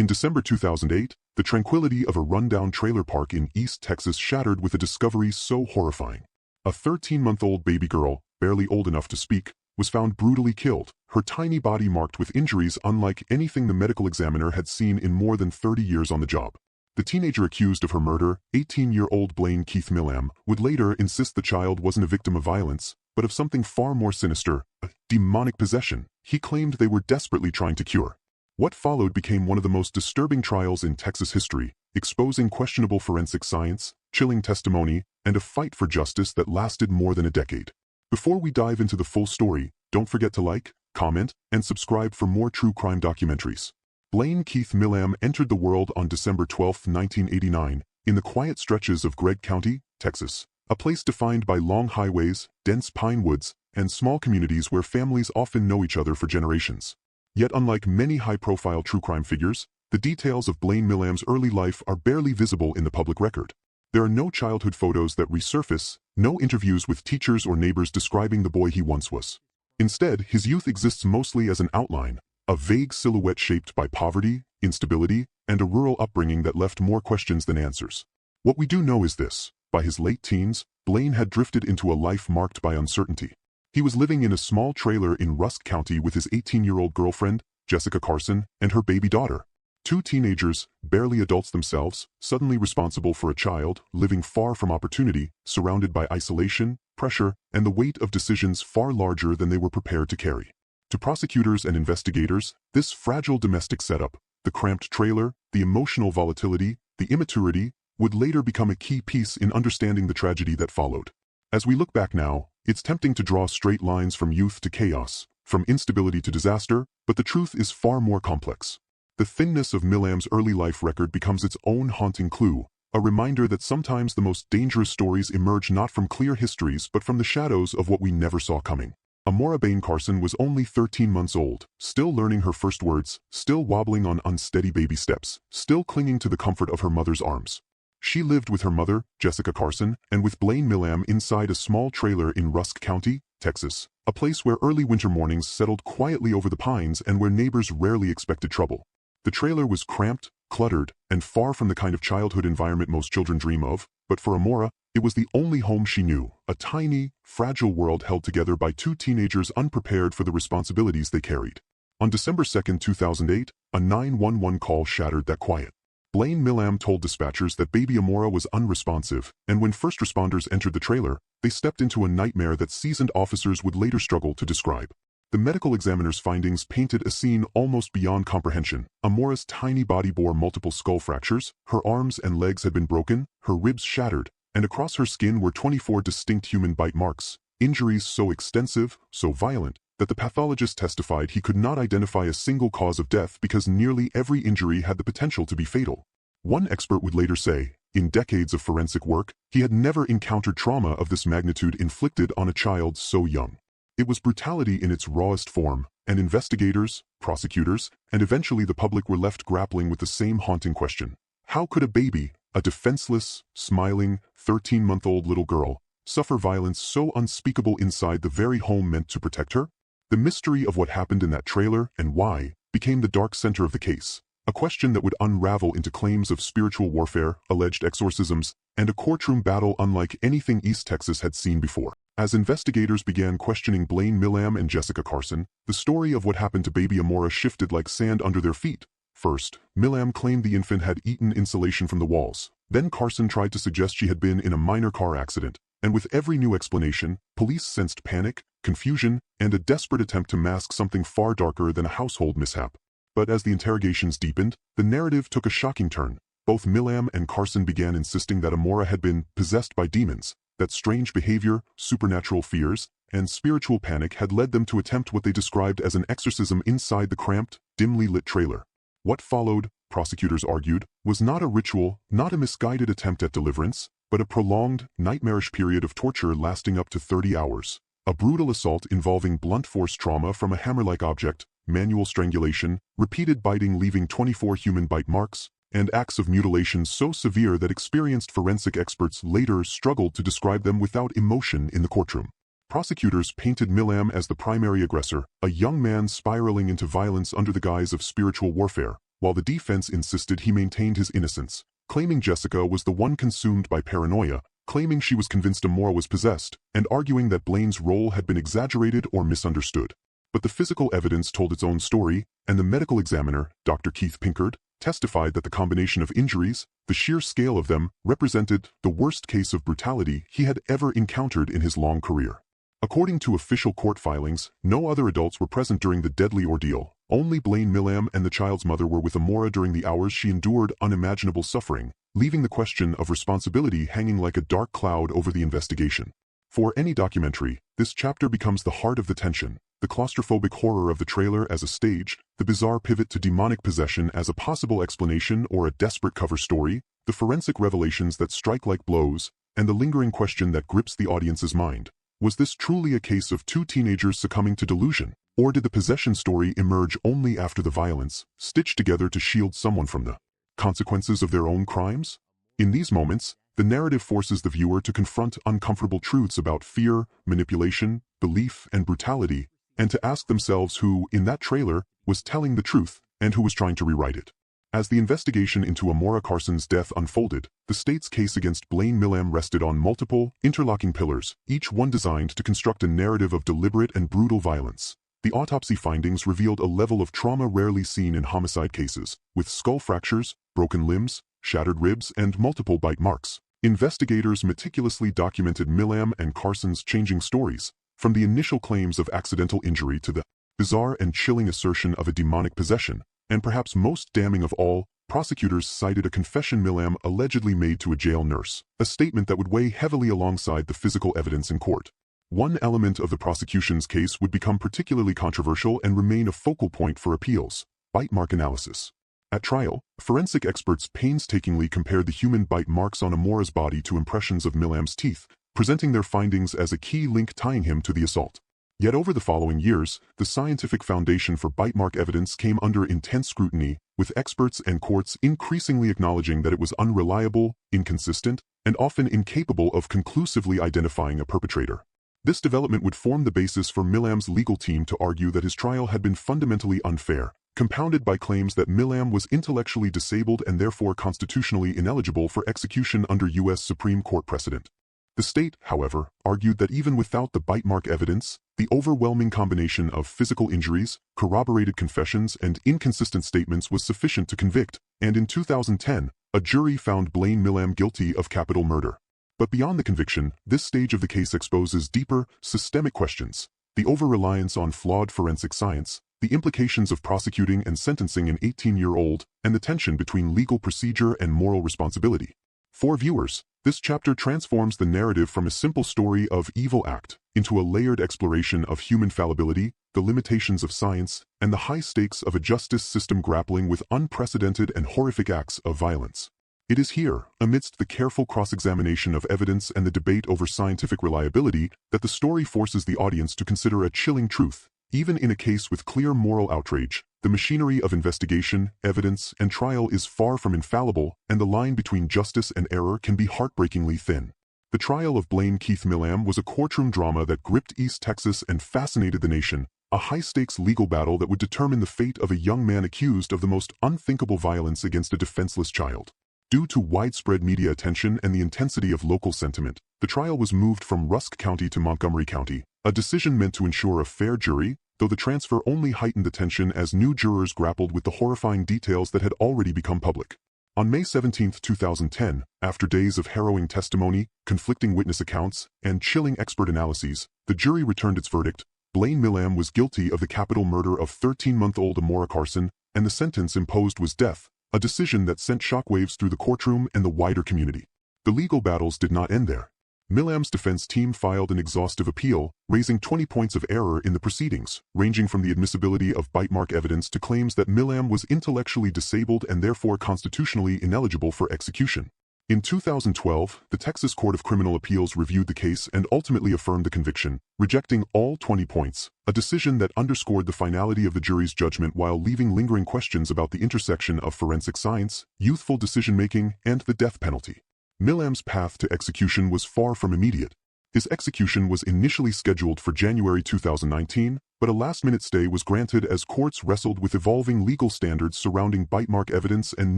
In December 2008, the tranquility of a rundown trailer park in East Texas shattered with a discovery so horrifying. A 13-month-old baby girl, barely old enough to speak, was found brutally killed, her tiny body marked with injuries unlike anything the medical examiner had seen in more than 30 years on the job. The teenager accused of her murder, 18-year-old Blaine Keith Milam, would later insist the child wasn't a victim of violence, but of something far more sinister, a demonic possession he claimed they were desperately trying to cure. What followed became one of the most disturbing trials in Texas history, exposing questionable forensic science, chilling testimony, and a fight for justice that lasted more than a decade. Before we dive into the full story, don't forget to like, comment, and subscribe for more true crime documentaries. Blaine Keith Milam entered the world on December 12, 1989, in the quiet stretches of Rusk County, Texas, a place defined by long highways, dense pine woods, and small communities where families often know each other for generations. Yet unlike many high-profile true crime figures, the details of Blaine Milam's early life are barely visible in the public record. There are no childhood photos that resurface, no interviews with teachers or neighbors describing the boy he once was. Instead, his youth exists mostly as an outline, a vague silhouette shaped by poverty, instability, and a rural upbringing that left more questions than answers. What we do know is this: by his late teens, Blaine had drifted into a life marked by uncertainty. He was living in a small trailer in Rusk County with his 18-year-old girlfriend, Jessica Carson, and her baby daughter. Two teenagers, barely adults themselves, suddenly responsible for a child, living far from opportunity, surrounded by isolation, pressure, and the weight of decisions far larger than they were prepared to carry. To prosecutors and investigators, this fragile domestic setup, the cramped trailer, the emotional volatility, the immaturity, would later become a key piece in understanding the tragedy that followed. As we look back now, it's tempting to draw straight lines from youth to chaos, from instability to disaster, but the truth is far more complex. The thinness of Milam's early life record becomes its own haunting clue, a reminder that sometimes the most dangerous stories emerge not from clear histories but from the shadows of what we never saw coming. Amora Bain Carson was only 13 months old, still learning her first words, still wobbling on unsteady baby steps, still clinging to the comfort of her mother's arms. She lived with her mother, Jessica Carson, and with Blaine Milam inside a small trailer in Rusk County, Texas, a place where early winter mornings settled quietly over the pines and where neighbors rarely expected trouble. The trailer was cramped, cluttered, and far from the kind of childhood environment most children dream of, but for Amora, it was the only home she knew, a tiny, fragile world held together by two teenagers unprepared for the responsibilities they carried. On December 2, 2008, a 911 call shattered that quiet. Blaine Milam told dispatchers that baby Amora was unresponsive, and when first responders entered the trailer, they stepped into a nightmare that seasoned officers would later struggle to describe. The medical examiner's findings painted a scene almost beyond comprehension. Amora's tiny body bore multiple skull fractures, her arms and legs had been broken, her ribs shattered, and across her skin were 24 distinct human bite marks, injuries so extensive, so violent, that the pathologist testified he could not identify a single cause of death because nearly every injury had the potential to be fatal. One expert would later say, in decades of forensic work, he had never encountered trauma of this magnitude inflicted on a child so young. It was brutality in its rawest form, and investigators, prosecutors, and eventually the public were left grappling with the same haunting question. How could a baby, a defenseless, smiling, 13-month-old little girl, suffer violence so unspeakable inside the very home meant to protect her? The mystery of what happened in that trailer and why became the dark center of the case, a question that would unravel into claims of spiritual warfare, alleged exorcisms, and a courtroom battle unlike anything East Texas had seen before. As investigators began questioning Blaine Milam and Jessica Carson, the story of what happened to baby Amora shifted like sand under their feet. First, Milam claimed the infant had eaten insulation from the walls. Then Carson tried to suggest she had been in a minor car accident, and with every new explanation, police sensed panic, confusion, and a desperate attempt to mask something far darker than a household mishap. But as the interrogations deepened, the narrative took a shocking turn. Both Milam and Carson began insisting that Amora had been possessed by demons, that strange behavior, supernatural fears, and spiritual panic had led them to attempt what they described as an exorcism inside the cramped, dimly lit trailer. What followed, prosecutors argued, was not a ritual, not a misguided attempt at deliverance, but a prolonged, nightmarish period of torture lasting up to 30 hours. A brutal assault involving blunt force trauma from a hammer-like object, manual strangulation, repeated biting leaving 24 human bite marks, and acts of mutilation so severe that experienced forensic experts later struggled to describe them without emotion in the courtroom. Prosecutors painted Milam as the primary aggressor, a young man spiraling into violence under the guise of spiritual warfare, while the defense insisted he maintained his innocence, claiming Jessica was the one consumed by paranoia, claiming she was convinced Amora was possessed, and arguing that Blaine's role had been exaggerated or misunderstood. But the physical evidence told its own story, and the medical examiner, Dr. Keith Pinkard, testified that the combination of injuries, the sheer scale of them, represented the worst case of brutality he had ever encountered in his long career. According to official court filings, no other adults were present during the deadly ordeal. Only Blaine Milam and the child's mother were with Amora during the hours she endured unimaginable suffering, leaving the question of responsibility hanging like a dark cloud over the investigation. For any documentary, this chapter becomes the heart of the tension, the claustrophobic horror of the trailer as a stage, the bizarre pivot to demonic possession as a possible explanation or a desperate cover story, the forensic revelations that strike like blows, and the lingering question that grips the audience's mind. Was this truly a case of two teenagers succumbing to delusion, or did the possession story emerge only after the violence, stitched together to shield someone from the consequences of their own crimes? In these moments, the narrative forces the viewer to confront uncomfortable truths about fear, manipulation, belief, and brutality, and to ask themselves who, in that trailer, was telling the truth, and who was trying to rewrite it. As the investigation into Amora Carson's death unfolded, the state's case against Blaine Milam rested on multiple, interlocking pillars, each one designed to construct a narrative of deliberate and brutal violence. The autopsy findings revealed a level of trauma rarely seen in homicide cases, with skull fractures, broken limbs, shattered ribs, and multiple bite marks. Investigators meticulously documented Milam and Carson's changing stories, from the initial claims of accidental injury to the bizarre and chilling assertion of a demonic possession. And perhaps most damning of all, prosecutors cited a confession Milam allegedly made to a jail nurse, a statement that would weigh heavily alongside the physical evidence in court. One element of the prosecution's case would become particularly controversial and remain a focal point for appeals: bite mark analysis. At trial, forensic experts painstakingly compared the human bite marks on Amora's body to impressions of Milam's teeth, presenting their findings as a key link tying him to the assault. Yet over the following years, the scientific foundation for bite mark evidence came under intense scrutiny, with experts and courts increasingly acknowledging that it was unreliable, inconsistent, and often incapable of conclusively identifying a perpetrator. This development would form the basis for Milam's legal team to argue that his trial had been fundamentally unfair, compounded by claims that Milam was intellectually disabled and therefore constitutionally ineligible for execution under U.S. Supreme Court precedent. The state, however, argued that even without the bite mark evidence, the overwhelming combination of physical injuries, corroborated confessions, and inconsistent statements was sufficient to convict, and in 2010, a jury found Blaine Milam guilty of capital murder. But beyond the conviction, this stage of the case exposes deeper, systemic questions: the over-reliance on flawed forensic science, the implications of prosecuting and sentencing an 18-year-old, and the tension between legal procedure and moral responsibility. For viewers, this chapter transforms the narrative from a simple story of evil act into a layered exploration of human fallibility, the limitations of science, and the high stakes of a justice system grappling with unprecedented and horrific acts of violence. It is here, amidst the careful cross-examination of evidence and the debate over scientific reliability, that the story forces the audience to consider a chilling truth. Even in a case with clear moral outrage, the machinery of investigation, evidence, and trial is far from infallible, and the line between justice and error can be heartbreakingly thin. The trial of Blaine Keith Milam was a courtroom drama that gripped East Texas and fascinated the nation, a high-stakes legal battle that would determine the fate of a young man accused of the most unthinkable violence against a defenseless child. Due to widespread media attention and the intensity of local sentiment, the trial was moved from Rusk County to Montgomery County, a decision meant to ensure a fair jury, though the transfer only heightened the tension as new jurors grappled with the horrifying details that had already become public. On May 17, 2010, after days of harrowing testimony, conflicting witness accounts, and chilling expert analyses, the jury returned its verdict: Blaine Milam was guilty of the capital murder of 13-month-old Amora Carson, and the sentence imposed was death, a decision that sent shockwaves through the courtroom and the wider community. The legal battles did not end there. Milam's defense team filed an exhaustive appeal, raising 20 points of error in the proceedings, ranging from the admissibility of bite mark evidence to claims that Milam was intellectually disabled and therefore constitutionally ineligible for execution. In 2012, the Texas Court of Criminal Appeals reviewed the case and ultimately affirmed the conviction, rejecting all 20 points, a decision that underscored the finality of the jury's judgment while leaving lingering questions about the intersection of forensic science, youthful decision-making, and the death penalty. Milam's path to execution was far from immediate. His execution was initially scheduled for January 2019, but a last-minute stay was granted as courts wrestled with evolving legal standards surrounding bite mark evidence and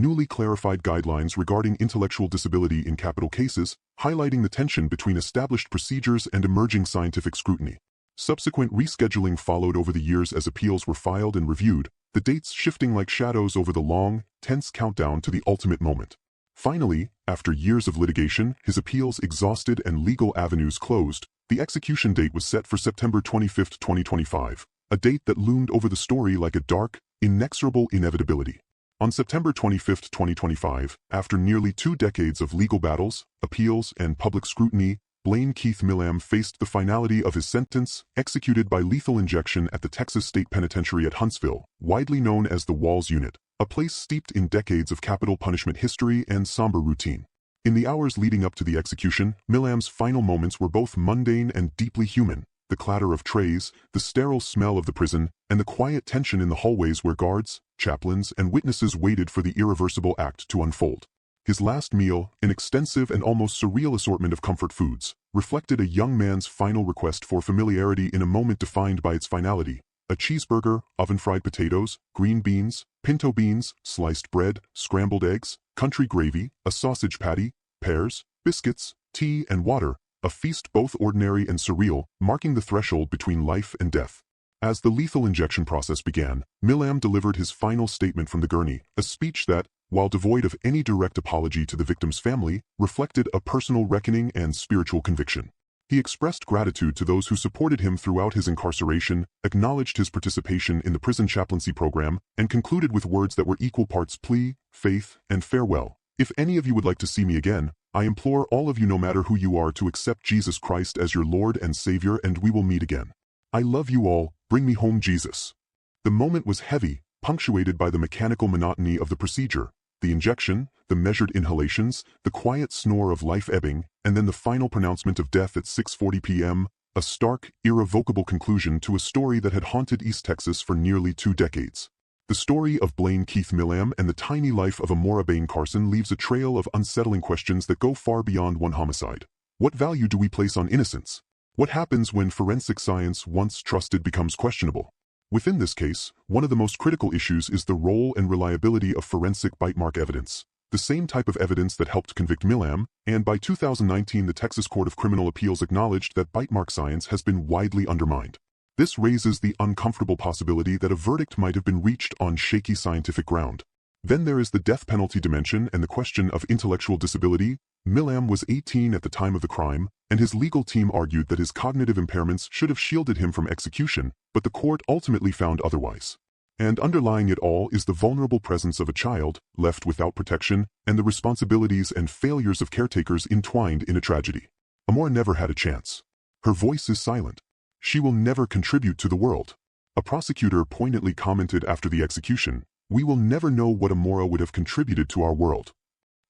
newly clarified guidelines regarding intellectual disability in capital cases, highlighting the tension between established procedures and emerging scientific scrutiny. Subsequent rescheduling followed over the years as appeals were filed and reviewed, the dates shifting like shadows over the long, tense countdown to the ultimate moment. Finally, after years of litigation, his appeals exhausted and legal avenues closed, the execution date was set for September 25, 2025, a date that loomed over the story like a dark, inexorable inevitability. On September 25, 2025, after nearly 2 decades of legal battles, appeals, and public scrutiny, Blaine Keith Milam faced the finality of his sentence, executed by lethal injection at the Texas State Penitentiary at Huntsville, widely known as the Walls Unit, a place steeped in decades of capital punishment history and somber routine. In the hours leading up to the execution, Milam's final moments were both mundane and deeply human. The clatter of trays, the sterile smell of the prison, and the quiet tension in the hallways where guards, chaplains, and witnesses waited for the irreversible act to unfold. His last meal, an extensive and almost surreal assortment of comfort foods, reflected a young man's final request for familiarity in a moment defined by its finality. A cheeseburger, oven-fried potatoes, green beans, pinto beans, sliced bread, scrambled eggs, country gravy, a sausage patty, pears, biscuits, tea, and water, a feast both ordinary and surreal, marking the threshold between life and death. As the lethal injection process began, Milam delivered his final statement from the gurney, a speech that, while devoid of any direct apology to the victim's family, reflected a personal reckoning and spiritual conviction. He expressed gratitude to those who supported him throughout his incarceration, acknowledged his participation in the prison chaplaincy program, and concluded with words that were equal parts plea, faith, and farewell. If any of you would like to see me again, I implore all of you, no matter who you are, to accept Jesus Christ as your Lord and Savior, and we will meet again. I love you all, bring me home, Jesus. The moment was heavy, punctuated by the mechanical monotony of the procedure. The injection, the measured inhalations, the quiet snore of life ebbing, and then the final pronouncement of death at 6:40 p.m., a stark, irrevocable conclusion to a story that had haunted East Texas for nearly 2 decades. The story of Blaine Keith Milam and the tiny life of Amora Bain Carson leaves a trail of unsettling questions that go far beyond one homicide. What value do we place on innocence? What happens when forensic science, once trusted, becomes questionable? Within this case, one of the most critical issues is the role and reliability of forensic bite mark evidence, the same type of evidence that helped convict Milam, and by 2019 the Texas Court of Criminal Appeals acknowledged that bite mark science has been widely undermined. This raises the uncomfortable possibility that a verdict might have been reached on shaky scientific ground. Then there is the death penalty dimension and the question of intellectual disability. Milam was 18 at the time of the crime, and his legal team argued that his cognitive impairments should have shielded him from execution, but the court ultimately found otherwise. And underlying it all is the vulnerable presence of a child, left without protection, and the responsibilities and failures of caretakers entwined in a tragedy. Amora never had a chance. Her voice is silent. She will never contribute to the world. A prosecutor poignantly commented after the execution, "We will never know what Amora would have contributed to our world."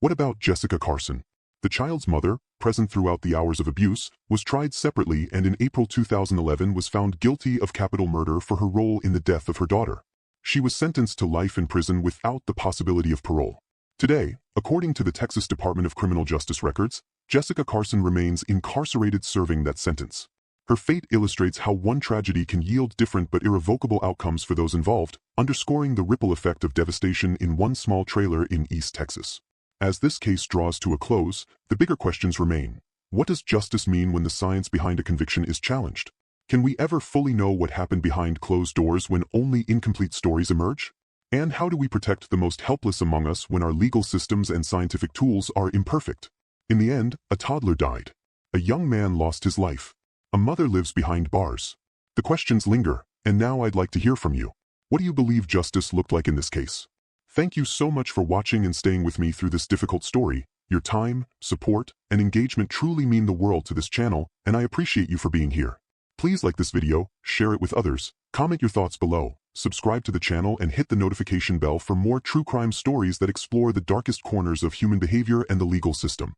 What about Jessica Carson? The child's mother, present throughout the hours of abuse, was tried separately and in April 2011 was found guilty of capital murder for her role in the death of her daughter. She was sentenced to life in prison without the possibility of parole. Today, according to the Texas Department of Criminal Justice records, Jessica Carson remains incarcerated serving that sentence. Her fate illustrates how one tragedy can yield different but irrevocable outcomes for those involved, underscoring the ripple effect of devastation in one small trailer in East Texas. As this case draws to a close, the bigger questions remain. What does justice mean when the science behind a conviction is challenged? Can we ever fully know what happened behind closed doors when only incomplete stories emerge? And how do we protect the most helpless among us when our legal systems and scientific tools are imperfect? In the end, a toddler died. A young man lost his life. A mother lives behind bars. The questions linger, and now I'd like to hear from you. What do you believe justice looked like in this case? Thank you so much for watching and staying with me through this difficult story. Your time, support, and engagement truly mean the world to this channel, and I appreciate you for being here. Please like this video, share it with others, comment your thoughts below, subscribe to the channel, and hit the notification bell for more true crime stories that explore the darkest corners of human behavior and the legal system.